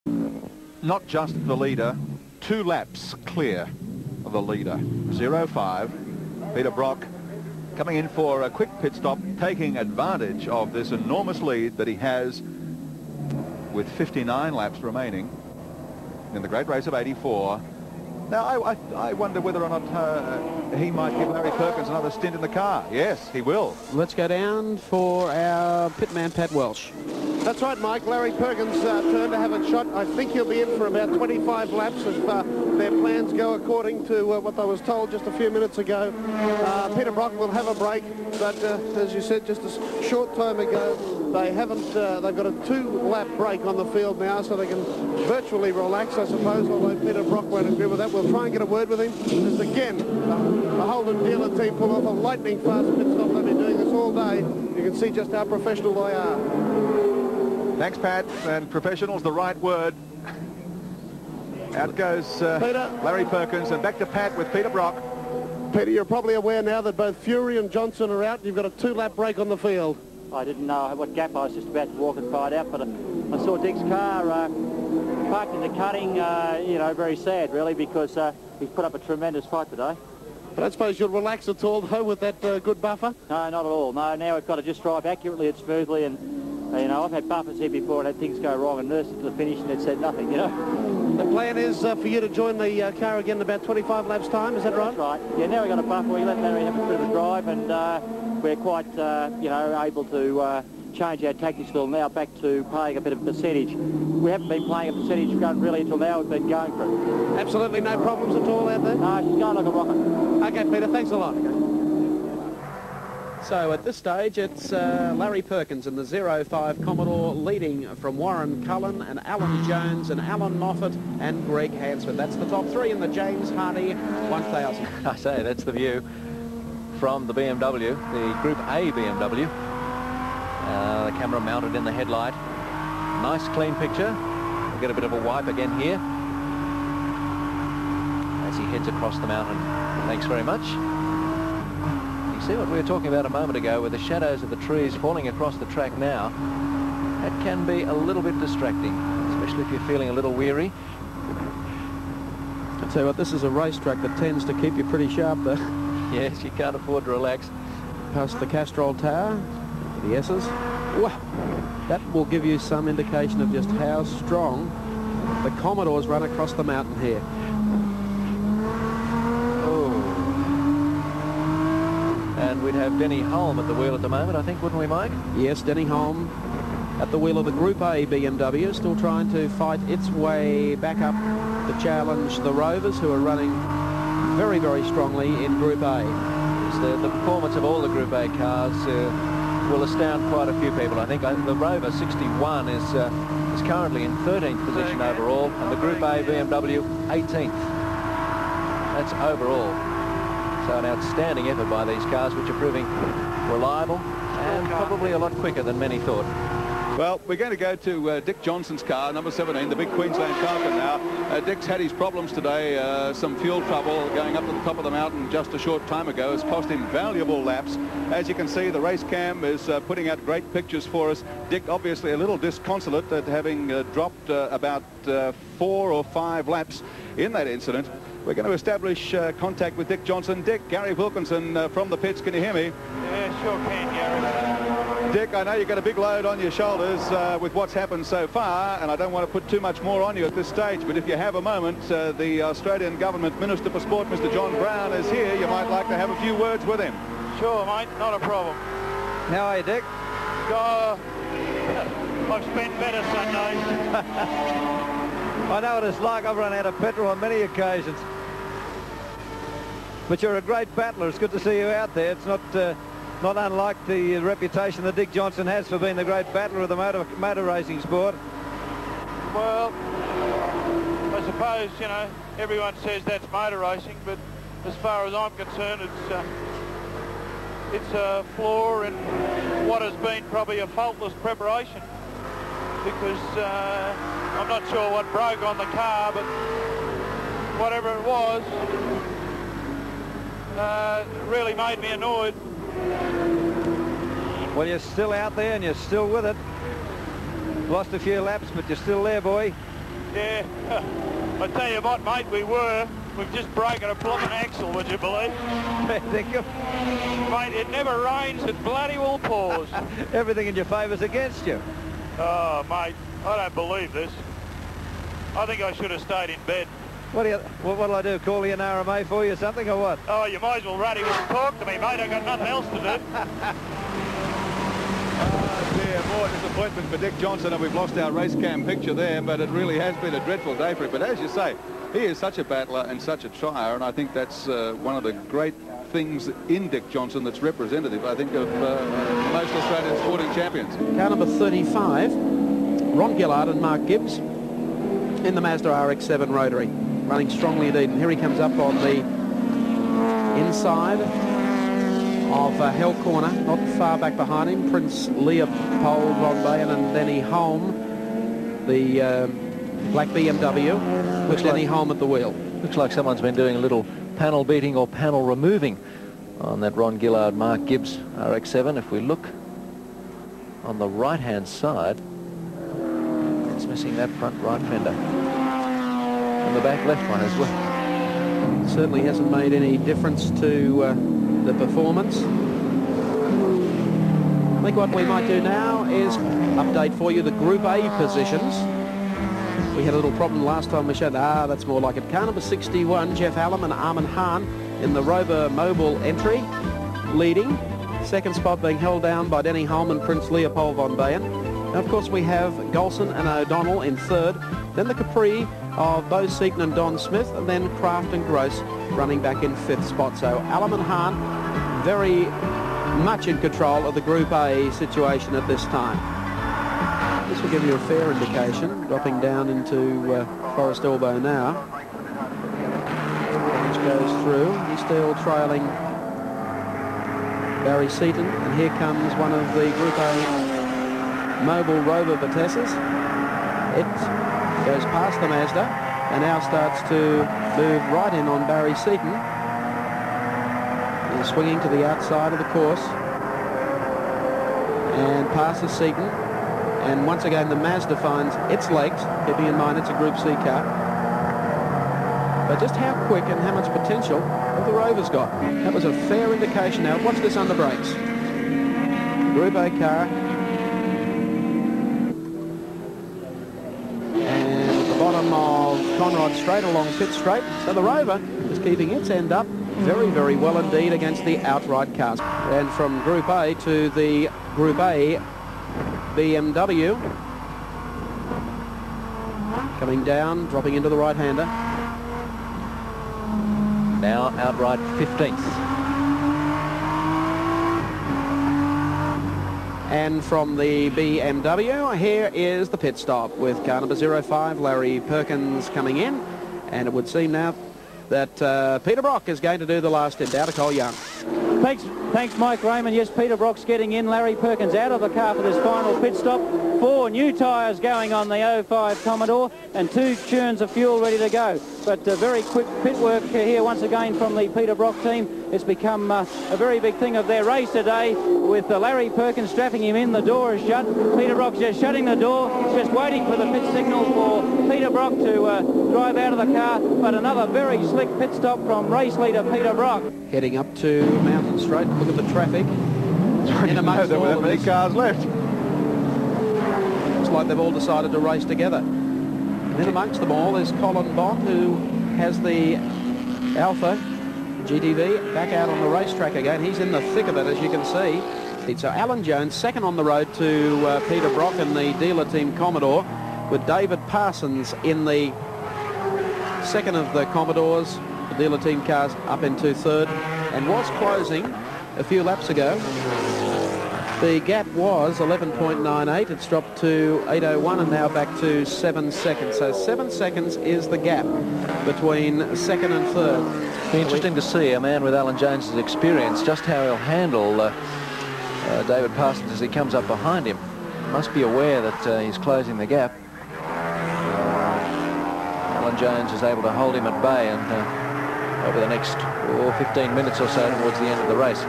not just the leader, 2 laps clear of the leader. 0.5. Peter Brock coming in for a quick pit stop, taking advantage of this enormous lead that he has with 59 laps remaining in the great race of 84. Now, I wonder whether or not he might give Larry Perkins another stint in the car. Yes, he will. Let's go down for our pitman, Pat Welsh. That's right, Mike. Larry Perkins turned to have a shot. I think he'll be in for about 25 laps if their plans go according to what I was told just a few minutes ago. Peter Brock will have a break, but as you said just a short time ago, they haven't. They've got a 2-lap break on the field now, so they can virtually relax, I suppose, although Peter Brock won't agree with that. We'll try and get a word with him. As again, the Holden dealer team pull off a lightning fast pit stop. They've been doing this all day. You can see just how professional they are. Thanks, Pat. And professional's the right word. Out goes Larry Perkins, and back to Pat with Peter Brock. Peter, you're probably aware now that both Fury and Johnson are out. You've got a 2-lap break on the field. I didn't know what gap I was just about to walk and find out, but I saw Dick's car parked in the cutting. You know, very sad, really, because he's put up a tremendous fight today. But I suppose you'll relax at all, though, with that good buffer? No, not at all. No, now we've got to just drive accurately and smoothly, and you know, I've had buffers here before and had things go wrong and nursed it to the finish and it said nothing, you know. The plan is for you to join the car again in about 25 laps time, is that right? That's right. Yeah, now we've got a buffer. We let Larry have a bit of a drive, and we're quite, you know, able to change our tactics till now back to playing a bit of percentage. We haven't been playing a percentage gun really until now. We've been going for it. Absolutely no problems at all out there? No, she's going like a rocket. Okay, Peter, thanks a lot. So at this stage, it's Larry Perkins in the 05 Commodore, leading from Warren Cullen and Alan Jones and Alan Moffat and Greg Hansford. That's the top 3 in the James Hardie 1000. I say, that's the view from the BMW, the Group A BMW. The camera mounted in the headlight. Nice clean picture. We'll get a bit of a wipe again here as he heads across the mountain. Thanks very much. See what we were talking about a moment ago with the shadows of the trees falling across the track now. That can be a little bit distracting, especially if you're feeling a little weary. I'll tell you what, this is a racetrack that tends to keep you pretty sharp there. Yes, you can't afford to relax. Past the Castrol Tower, the S's. Wow, that will give you some indication of just how strong the Commodores run across the mountain here. And we'd have Denny Holm at the wheel at the moment, I think, wouldn't we, Mike? Yes, Denny Holm at the wheel of the Group A BMW, still trying to fight its way back up to challenge the Rovers, who are running very, very strongly in Group A. The performance of all the Group A cars will astound quite a few people. I think the Rover 61 is currently in 13th position overall, and the Group A BMW 18th. That's overall. So an outstanding effort by these cars, which are proving reliable and probably a lot quicker than many thought. Well, we're going to go to Dick Johnson's car, number 17, the big Queensland Falcon now. Dick's had his problems today. Some fuel trouble going up to the top of the mountain just a short time ago has cost him valuable laps. As you can see, the race cam is putting out great pictures for us. Dick obviously a little disconsolate at having dropped about 4 or 5 laps in that incident. We're going to establish contact with Dick Johnson. Dick, Gary Wilkinson from the pits. Can you hear me? Yeah, sure can, Gary. Dick, I know you've got a big load on your shoulders with what's happened so far, and I don't want to put too much more on you at this stage, but if you have a moment, the Australian Government Minister for Sport, Mr. John Brown, is here. You might like to have a few words with him. Sure, mate, not a problem. How are you, Dick? I've spent better Sundays. I know what it's like. I've run out of petrol on many occasions. But you're a great battler. It's good to see you out there. It's not unlike the reputation that Dick Johnson has for being the great battler of the motor racing sport. Well, I suppose, you know, everyone says that's motor racing, but as far as I'm concerned, it's a flaw in what has been probably a faultless preparation, because I'm not sure what broke on the car, but whatever it was, really made me annoyed. Well, you're still out there and you're still with it. Lost a few laps, but you're still there, boy. Yeah, I tell you what, mate, we've just broken a blooming axle, would you believe? Thank you. Mate, it never rains, it bloody well pours. Everything in your favour's against you. Oh, mate, I don't believe this. I think I should have stayed in bed. What'll I do, call you an RMA for you something or what? Oh, you might as well ruddy and talk to me, mate. I've got nothing else to do. Oh dear, more disappointment for Dick Johnson, and we've lost our race cam picture there, but it really has been a dreadful day for him. But as you say, he is such a battler and such a trier, and I think that's one of the great things in Dick Johnson that's representative, I think, of most Australian sporting champions. Car number 35, Ron Gillard and Mark Gibbs in the Mazda RX-7 Rotary, running strongly indeed. And here he comes up on the inside of Hell Corner, not far back behind him, Prince Leopold von Bayen and Denny Holm, the black BMW, with Denny Holm at the wheel. Looks like someone's been doing a little panel beating or panel removing on that Ron Gillard Mark Gibbs RX-7. If we look on the right-hand side, it's missing that front right fender. And the back left one as well. Certainly hasn't made any difference to the performance. I think what we might do now is update for you the Group A positions. We had a little problem last time we showed. That's more like it. Car number 61, Jeff Hallam and Armin Hahn in the Rover Mobile entry, leading. Second spot being held down by Denny Holm and Prince Leopold von Bayen. And of course we have Golson and O'Donnell in third. Then the Capri of Bo Seaton and Don Smith, and then Kraft and Gross running back in fifth spot. So Hallam and Hahn very much in control of the Group A situation at this time. This will give you a fair indication, dropping down into Forest Elbow now. Which goes through. He's still trailing Barry Seaton, and here comes one of the Group A Mobile Rover Vitesses. It goes past the Mazda and now starts to move right in on Barry Seaton. He's swinging to the outside of the course and passes Seaton. And once again, the Mazda finds its legs, keeping in mind it's a Group C car. But just how quick and how much potential have the Rovers got? That was a fair indication. Now, watch this under brakes. Group A car. And at the bottom of Conrod Straight along Pit Straight. So the Rover is keeping its end up very, very well indeed against the outright cars. And from Group A to the Group A BMW, coming down, dropping into the right-hander. Now outright 15th. And from the BMW, here is the pit stop with car number 05, Larry Perkins, coming in. And it would seem now that Peter Brock is going to do the last stint out of Cole Young. Thanks, Mike Raymond. Yes, Peter Brock's getting in. Larry Perkins out of the car for this final pit stop. 4 new tyres going on the 05 Commodore and 2 churns of fuel ready to go. But very quick pit work here once again from the Peter Brock team. It's become a very big thing of their race today with Larry Perkins strapping him in. The door is shut. Peter Brock's just shutting the door. He's just waiting for the pit signal for Peter Brock to drive out of the car. But another very slick pit stop from race leader Peter Brock. Heading up to Mountain Straight. Look at the traffic. In amongst there weren't many cars left. Looks like they've all decided to race together. And in amongst them all is Colin Bond, who has the Alpha GTV back out on the racetrack again. He's in the thick of it, as you can see. So Alan Jones, second on the road to Peter Brock and the dealer team Commodore, with David Parsons in the second of the Commodores, the dealer team cars up into third, and was closing a few laps ago. The gap was 11.98. It's dropped to 8.01 and now back to 7 seconds. So 7 seconds is the gap between second and third. Be interesting to see a man with Alan Jones's experience, just how he'll handle David Parsons as he comes up behind him. Must be aware that he's closing the gap. Alan Jones is able to hold him at bay, and over the next 15 minutes or so towards the end of the race.